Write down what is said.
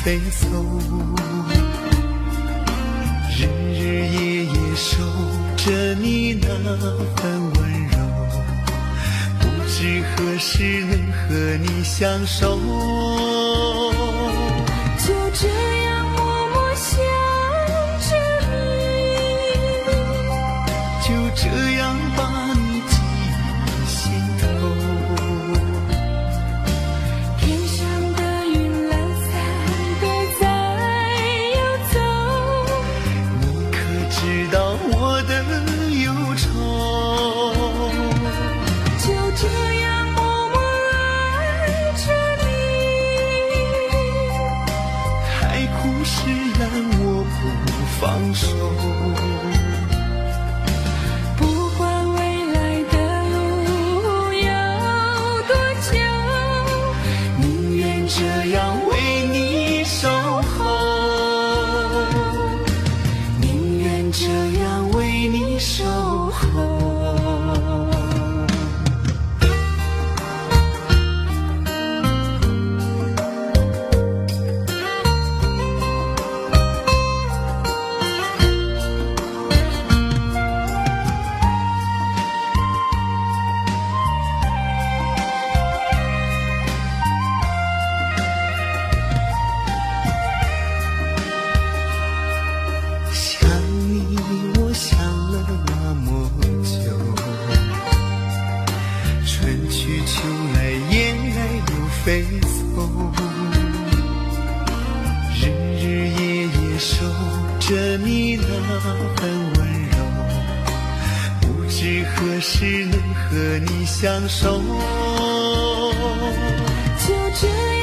飞走，日日夜夜守着你那份温柔，不知何时能和你相守，就这样默默想着你，就这样把你记于心头。释然我不放手，不管未来的路有多久，宁愿这样为你守候，宁愿这样为你守候。秋来燕来又飞走，日日夜夜守着你那份温柔，不知何时能和你相守，就这样